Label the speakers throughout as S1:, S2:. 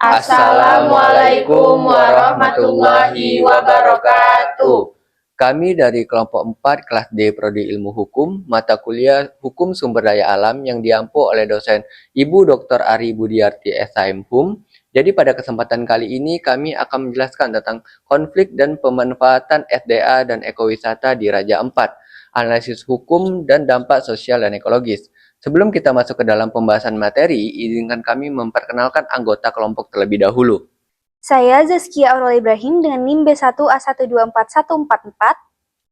S1: Assalamualaikum warahmatullahi wabarakatuh. Kami dari kelompok 4 kelas D Prodi Ilmu Hukum, mata kuliah Hukum Sumber Daya Alam yang diampu oleh dosen Ibu Dr. Ari Budiarti SHM HUM. Jadi pada kesempatan kali ini kami akan menjelaskan tentang konflik dan pemanfaatan SDA dan ekowisata di Raja Ampat, analisis hukum dan dampak sosial dan ekologis. Sebelum kita masuk ke dalam pembahasan materi, izinkan kami memperkenalkan anggota kelompok terlebih dahulu.
S2: Saya Zaskia Aurel Ibrahim dengan NIM B1A124144.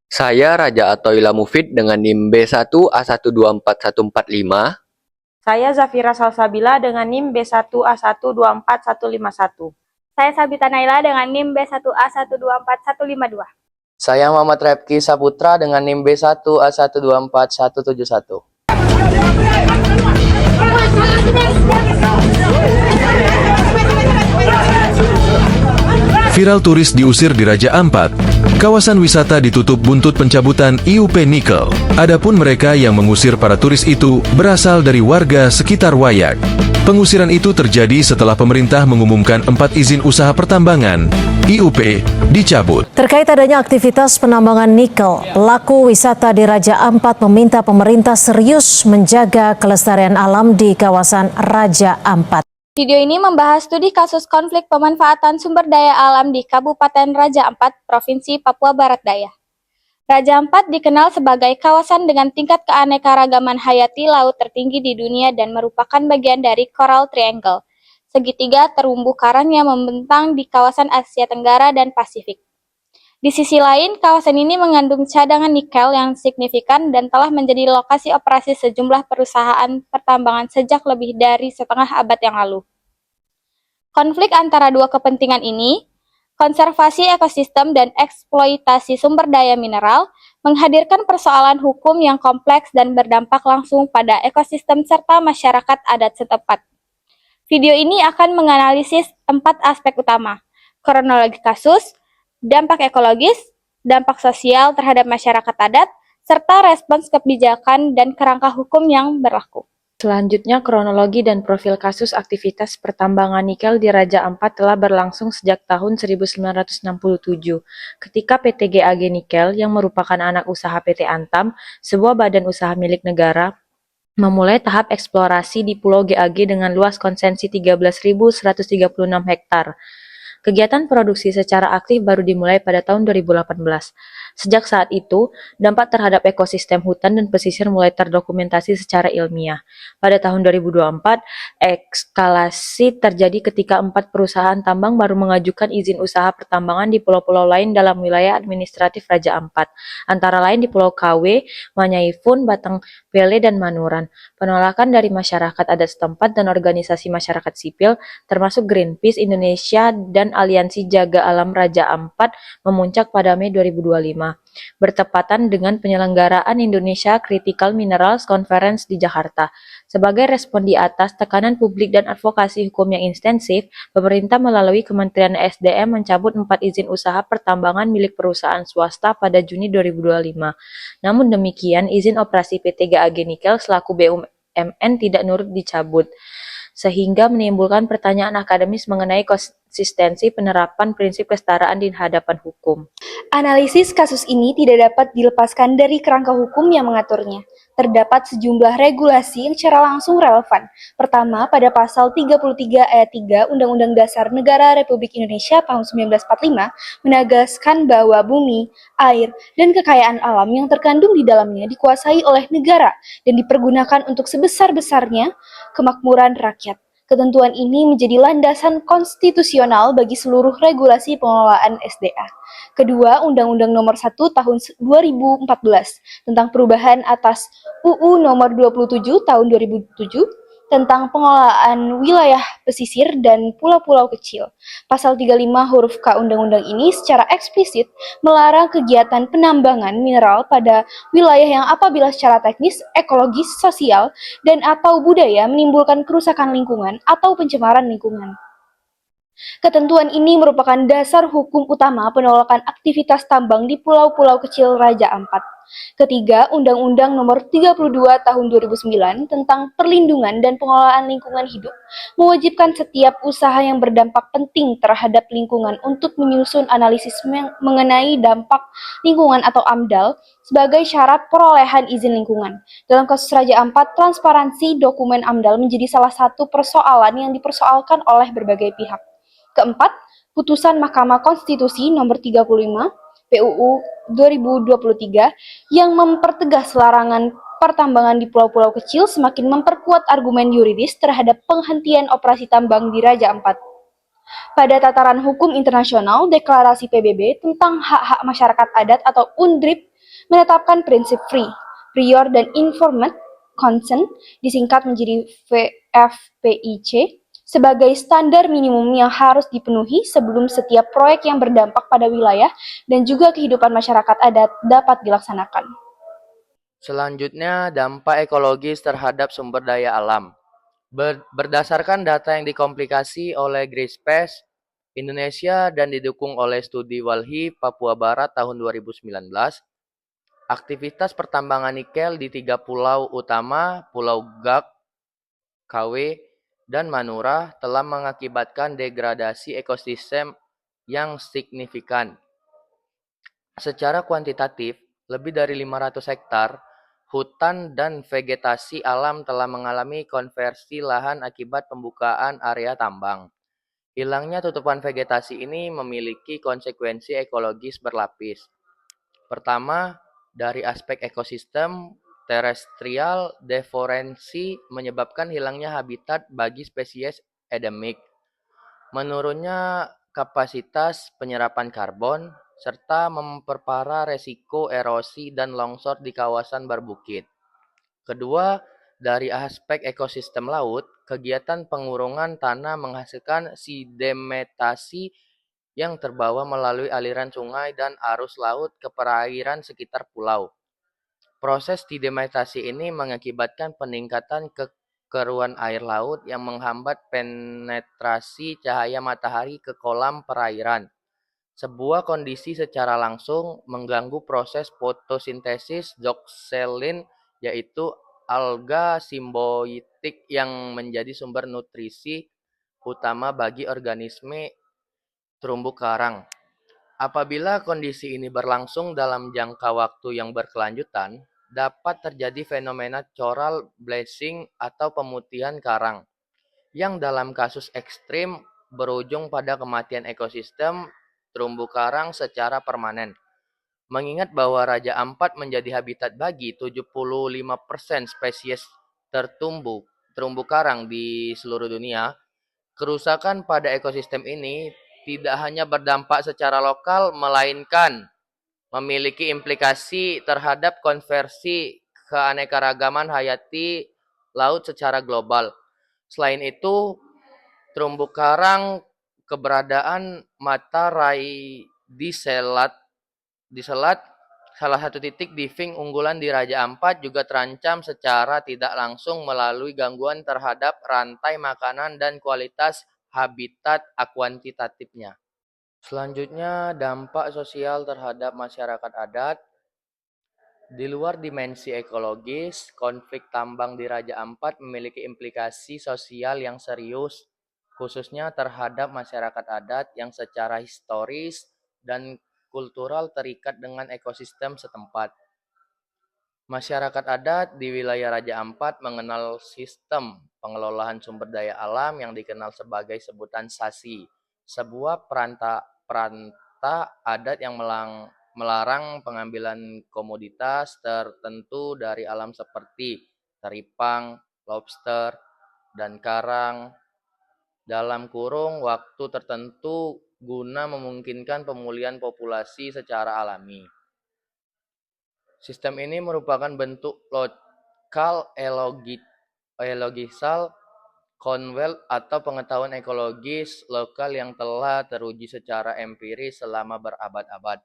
S1: Saya Raja Atoila Mufid dengan NIM B1A124145.
S3: Saya Zafira Salsabila dengan NIM B1A124151.
S2: Saya Sabita Naila dengan NIM B1A124152.
S4: Saya Muhammad Repki Saputra dengan NIM B1A124171.
S5: Viral turis diusir di Raja Ampat. Kawasan wisata ditutup buntut pencabutan IUP Nikel. Adapun mereka yang mengusir para turis itu berasal dari warga sekitar Wayak. Pengusiran itu terjadi setelah pemerintah mengumumkan 4 izin usaha pertambangan IUP dicabut.
S6: Terkait adanya aktivitas penambangan nikel, pelaku wisata di Raja Ampat meminta pemerintah serius menjaga kelestarian alam di kawasan Raja Ampat.
S2: Video ini membahas studi kasus konflik pemanfaatan sumber daya alam di Kabupaten Raja Ampat, Provinsi Papua Barat Daya. Raja Ampat dikenal sebagai kawasan dengan tingkat keanekaragaman hayati laut tertinggi di dunia dan merupakan bagian dari Coral Triangle, segitiga terumbu karang yang membentang di kawasan Asia Tenggara dan Pasifik. Di sisi lain, kawasan ini mengandung cadangan nikel yang signifikan dan telah menjadi lokasi operasi sejumlah perusahaan pertambangan sejak lebih dari setengah abad yang lalu. Konflik antara dua kepentingan ini, konservasi ekosistem dan eksploitasi sumber daya mineral, menghadirkan persoalan hukum yang kompleks dan berdampak langsung pada ekosistem serta masyarakat adat setempat. Video ini akan menganalisis 4 aspek utama: kronologi kasus, dampak ekologis, dampak sosial terhadap masyarakat adat, serta respons kebijakan dan kerangka hukum yang berlaku.
S3: Selanjutnya, kronologi dan profil kasus aktivitas pertambangan nikel di Raja Ampat telah berlangsung sejak tahun 1967, ketika PT GAG Nikel, yang merupakan anak usaha PT Antam, sebuah badan usaha milik negara, memulai tahap eksplorasi di Pulau GAG dengan luas konsensi 13.136 hektar. Kegiatan produksi secara aktif baru dimulai pada tahun 2018. Sejak saat itu, dampak terhadap ekosistem hutan dan pesisir mulai terdokumentasi secara ilmiah. Pada tahun 2024, eskalasi terjadi ketika 4 perusahaan tambang baru mengajukan izin usaha pertambangan di pulau-pulau lain dalam wilayah administratif Raja Ampat, antara lain di Pulau KW, Manyaifun, Batang Pele, dan Manuran. Penolakan dari masyarakat adat setempat dan organisasi masyarakat sipil, termasuk Greenpeace Indonesia dan Aliansi Jaga Alam Raja Ampat, memuncak pada Mei 2025. Bertepatan dengan penyelenggaraan Indonesia Critical Minerals Conference di Jakarta. Sebagai respon di atas tekanan publik dan advokasi hukum yang intensif, pemerintah melalui Kementerian SDM mencabut 4 izin usaha pertambangan milik perusahaan swasta pada Juni 2025. Namun demikian, izin operasi PT GAG Nikel selaku BUMN tidak nurut dicabut, sehingga menimbulkan pertanyaan akademis mengenai konsistensi penerapan prinsip kesetaraan di hadapan hukum.
S2: Analisis kasus ini tidak dapat dilepaskan dari kerangka hukum yang mengaturnya. Terdapat sejumlah regulasi yang secara langsung relevan. Pertama, pada pasal 33 ayat 3 Undang-Undang Dasar Negara Republik Indonesia tahun 1945 menegaskan bahwa bumi, air, dan kekayaan alam yang terkandung di dalamnya dikuasai oleh negara dan dipergunakan untuk sebesar-besarnya kemakmuran rakyat. Ketentuan ini menjadi landasan konstitusional bagi seluruh regulasi pengelolaan SDA. Kedua, Undang-Undang Nomor 1 Tahun 2014 tentang perubahan atas UU Nomor 27 Tahun 2007 tentang pengelolaan wilayah pesisir dan pulau-pulau kecil. Pasal 35 huruf K Undang-Undang ini secara eksplisit melarang kegiatan penambangan mineral pada wilayah yang apabila secara teknis, ekologis, sosial, dan atau budaya menimbulkan kerusakan lingkungan atau pencemaran lingkungan.
S7: Ketentuan ini merupakan dasar hukum utama penolakan aktivitas tambang di pulau-pulau kecil Raja Ampat. Ketiga, Undang-Undang Nomor 32 Tahun 2009 tentang Perlindungan dan Pengelolaan Lingkungan Hidup mewajibkan setiap usaha yang berdampak penting terhadap lingkungan untuk menyusun analisis mengenai dampak lingkungan atau AMDAL sebagai syarat perolehan izin lingkungan. Dalam kasus Raja Ampat, transparansi dokumen AMDAL menjadi salah satu persoalan yang dipersoalkan oleh berbagai pihak. Keempat, putusan Mahkamah Konstitusi Nomor 35 PUU 2023 yang mempertegas larangan pertambangan di pulau-pulau kecil semakin memperkuat argumen yuridis terhadap penghentian operasi tambang di Raja Ampat. Pada tataran hukum internasional, Deklarasi PBB tentang Hak-Hak Masyarakat Adat atau UNDRIP menetapkan prinsip free, prior, dan informed consent, disingkat menjadi VFPIC, sebagai standar minimum yang harus dipenuhi sebelum setiap proyek yang berdampak pada wilayah dan juga kehidupan masyarakat adat dapat dilaksanakan.
S4: Selanjutnya, dampak ekologis terhadap sumber daya alam. Berdasarkan data yang dikompilasi oleh Greenpeace Indonesia dan didukung oleh studi Walhi Papua Barat tahun 2019, aktivitas pertambangan nikel di 3 pulau utama, Pulau Gak, KW, dan Manura telah mengakibatkan degradasi ekosistem yang signifikan. Secara kuantitatif, lebih dari 500 hektar hutan dan vegetasi alam telah mengalami konversi lahan akibat pembukaan area tambang. Hilangnya tutupan vegetasi ini memiliki konsekuensi ekologis berlapis. Pertama, dari aspek ekosistem, terestrial deforestasi menyebabkan hilangnya habitat bagi spesies endemik, menurunnya kapasitas penyerapan karbon, serta memperparah resiko erosi dan longsor di kawasan berbukit. Kedua, dari aspek ekosistem laut, kegiatan pengurungan tanah menghasilkan sedimentasi yang terbawa melalui aliran sungai dan arus laut ke perairan sekitar pulau. Proses sedimentasi ini mengakibatkan peningkatan keruan air laut yang menghambat penetrasi cahaya matahari ke kolam perairan. Sebuah kondisi secara langsung mengganggu proses fotosintesis zooxanthellin, yaitu alga simbiotik yang menjadi sumber nutrisi utama bagi organisme terumbu karang. Apabila kondisi ini berlangsung dalam jangka waktu yang berkelanjutan, dapat terjadi fenomena coral bleaching atau pemutihan karang, yang dalam kasus ekstrim berujung pada kematian ekosistem terumbu karang secara permanen. Mengingat bahwa Raja Ampat menjadi habitat bagi 75% spesies terumbu karang di seluruh dunia, kerusakan pada ekosistem ini tidak hanya berdampak secara lokal, melainkan memiliki implikasi terhadap konversi keanekaragaman hayati laut secara global. Selain itu, terumbu karang, keberadaan mata rai di selat salah satu titik diving unggulan di Raja Ampat juga terancam secara tidak langsung melalui gangguan terhadap rantai makanan dan kualitas habitat kuantitatifnya. Selanjutnya, dampak sosial terhadap masyarakat adat. Di luar dimensi ekologis, konflik tambang di Raja Ampat memiliki implikasi sosial yang serius, khususnya terhadap masyarakat adat yang secara historis dan kultural terikat dengan ekosistem setempat. Masyarakat adat di wilayah Raja Ampat mengenal sistem pengelolaan sumber daya alam yang dikenal sebagai sebutan sasi, sebuah peranta adat yang melarang pengambilan komoditas tertentu dari alam seperti teripang, lobster, dan karang dalam kurung waktu tertentu guna memungkinkan pemulihan populasi secara alami. Sistem ini merupakan bentuk lokal ecological control atau pengetahuan ekologis lokal yang telah teruji secara empiris selama berabad-abad.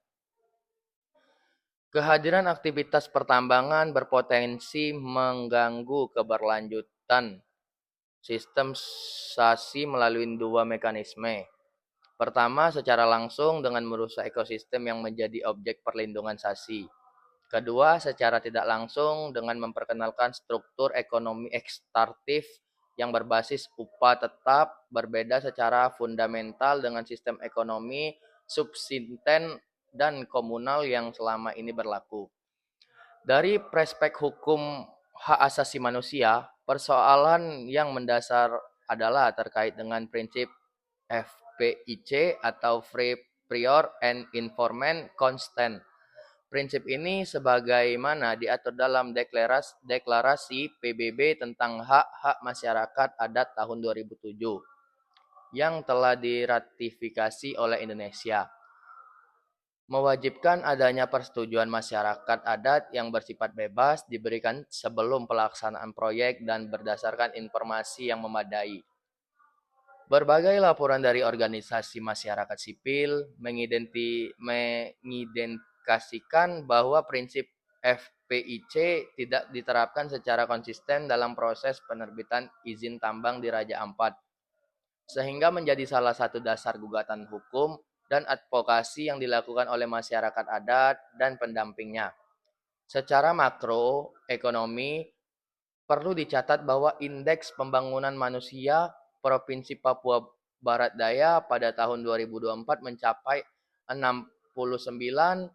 S4: Kehadiran aktivitas pertambangan berpotensi mengganggu keberlanjutan sistem sasi melalui dua mekanisme. Pertama, secara langsung dengan merusak ekosistem yang menjadi objek perlindungan SASI. Kedua, secara tidak langsung dengan memperkenalkan struktur ekonomi ekstraktif yang berbasis upah tetap berbeda secara fundamental dengan sistem ekonomi subsisten dan komunal yang selama ini berlaku. Dari perspektif hukum hak asasi manusia, persoalan yang mendasar adalah terkait dengan prinsip FPIC atau Free Prior and Informant Consent. Prinsip ini sebagaimana diatur dalam deklarasi PBB tentang hak-hak masyarakat adat tahun 2007 yang telah diratifikasi oleh Indonesia, mewajibkan adanya persetujuan masyarakat adat yang bersifat bebas diberikan sebelum pelaksanaan proyek dan berdasarkan informasi yang memadai. Berbagai laporan dari organisasi masyarakat sipil mengidentifikasikan bahwa prinsip FPIC tidak diterapkan secara konsisten dalam proses penerbitan izin tambang di Raja Ampat, sehingga menjadi salah satu dasar gugatan hukum dan advokasi yang dilakukan oleh masyarakat adat dan pendampingnya. Secara makro ekonomi, perlu dicatat bahwa indeks pembangunan manusia Provinsi Papua Barat Daya pada tahun 2024 mencapai 69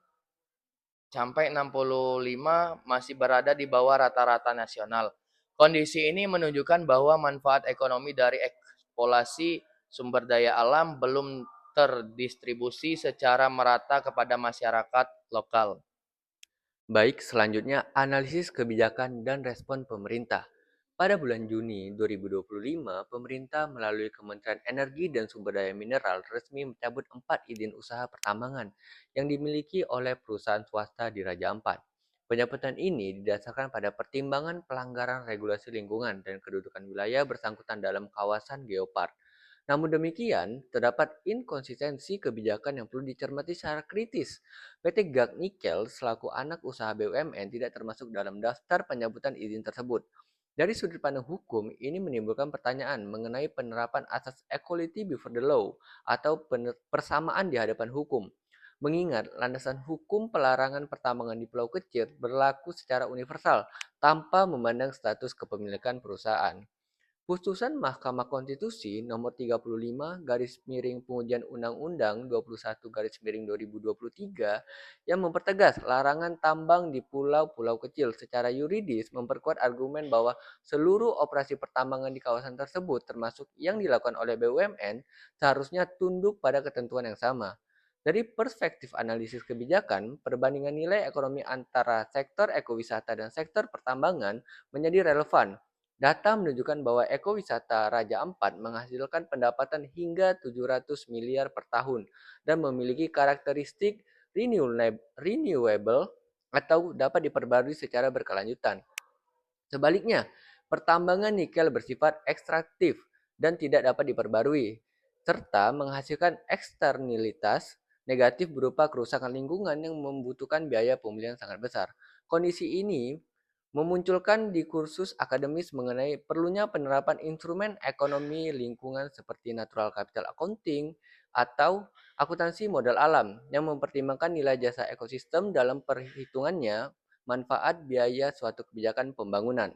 S4: sampai 65, masih berada di bawah rata-rata nasional. Kondisi ini menunjukkan bahwa manfaat ekonomi dari eksplorasi sumber daya alam belum terdistribusi secara merata kepada masyarakat lokal.
S1: Baik, selanjutnya analisis kebijakan dan respon pemerintah. Pada bulan Juni 2025, pemerintah melalui Kementerian Energi dan Sumber Daya Mineral resmi mencabut 4 izin usaha pertambangan yang dimiliki oleh perusahaan swasta di Raja Ampat. Pencabutan ini didasarkan pada pertimbangan pelanggaran regulasi lingkungan dan kedudukan wilayah bersangkutan dalam kawasan geopark. Namun demikian, terdapat inkonsistensi kebijakan yang perlu dicermati secara kritis. PT GAG Nikel selaku anak usaha BUMN tidak termasuk dalam daftar pencabutan izin tersebut. Dari sudut pandang hukum, ini menimbulkan pertanyaan mengenai penerapan asas equality before the law atau persamaan di hadapan hukum. Mengingat landasan hukum pelarangan pertambangan di pulau kecil berlaku secara universal tanpa memandang status kepemilikan perusahaan. Putusan Mahkamah Konstitusi Nomor 35 Pengujian Undang-Undang 21 2023 yang mempertegas larangan tambang di pulau-pulau kecil secara yuridis memperkuat argumen bahwa seluruh operasi pertambangan di kawasan tersebut termasuk yang dilakukan oleh BUMN seharusnya tunduk pada ketentuan yang sama. Dari perspektif analisis kebijakan, perbandingan nilai ekonomi antara sektor ekowisata dan sektor pertambangan menjadi relevan. Data menunjukkan bahwa ekowisata Raja Ampat menghasilkan pendapatan hingga 700 miliar per tahun dan memiliki karakteristik renewable atau dapat diperbarui secara berkelanjutan. Sebaliknya, pertambangan nikel bersifat ekstraktif dan tidak dapat diperbarui, serta menghasilkan eksternalitas negatif berupa kerusakan lingkungan yang membutuhkan biaya pemulihan sangat besar. Kondisi ini memunculkan diskursus akademis mengenai perlunya penerapan instrumen ekonomi lingkungan seperti natural capital accounting atau akuntansi modal alam yang mempertimbangkan nilai jasa ekosistem dalam perhitungannya manfaat biaya suatu kebijakan pembangunan.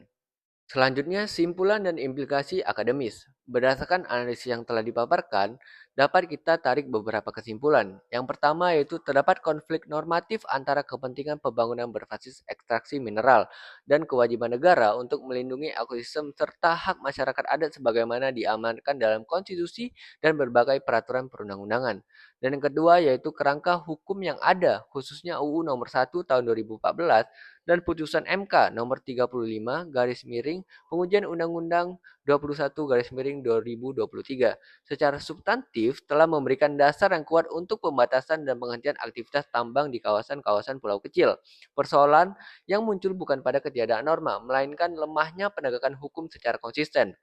S1: Selanjutnya, simpulan dan implikasi akademis. Berdasarkan analisis yang telah dipaparkan, dapat kita tarik beberapa kesimpulan. Yang pertama yaitu terdapat konflik normatif antara kepentingan pembangunan berbasis ekstraksi mineral dan kewajiban negara untuk melindungi ekosistem serta hak masyarakat adat sebagaimana diamankan dalam konstitusi dan berbagai peraturan perundang-undangan. Dan yang kedua yaitu kerangka hukum yang ada, khususnya UU Nomor 1 Tahun 2014 dan putusan MK Nomor 35 Pengujian Undang-Undang 21 2023 secara substantif telah memberikan dasar yang kuat untuk pembatasan dan penghentian aktivitas tambang di kawasan-kawasan pulau kecil. Persoalan yang muncul bukan pada ketiadaan norma, melainkan lemahnya penegakan hukum secara konsisten.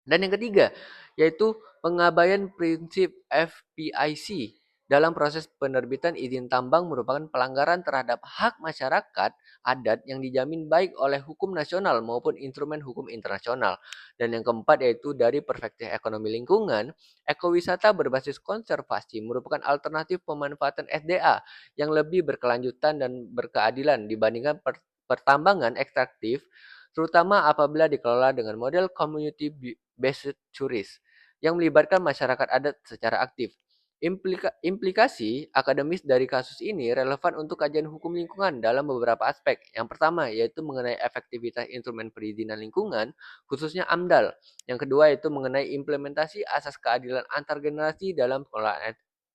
S1: Dan yang ketiga, yaitu pengabaian prinsip FPIC Dalam proses penerbitan izin tambang merupakan pelanggaran terhadap hak masyarakat adat yang dijamin baik oleh hukum nasional maupun instrumen hukum internasional. Dan yang keempat yaitu dari perspektif ekonomi lingkungan, ekowisata berbasis konservasi merupakan alternatif pemanfaatan SDA yang lebih berkelanjutan dan berkeadilan dibandingkan pertambangan ekstraktif, terutama apabila dikelola dengan model community-based tourism yang melibatkan masyarakat adat secara aktif. Implikasi akademis dari kasus ini relevan untuk kajian hukum lingkungan dalam beberapa aspek. Yang pertama yaitu mengenai efektivitas instrumen perizinan lingkungan, khususnya AMDAL. Yang kedua yaitu mengenai implementasi asas keadilan antar generasi dalam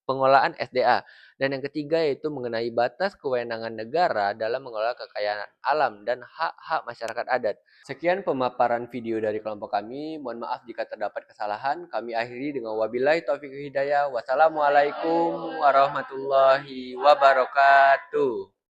S1: pengelolaan SDA. Dan yang ketiga yaitu mengenai batas kewenangan negara dalam mengelola kekayaan alam dan hak-hak masyarakat adat. Sekian pemaparan video dari kelompok kami. Mohon maaf jika terdapat kesalahan. Kami akhiri dengan wabillahi taufiq hidayah. Wassalamualaikum warahmatullahi wabarakatuh.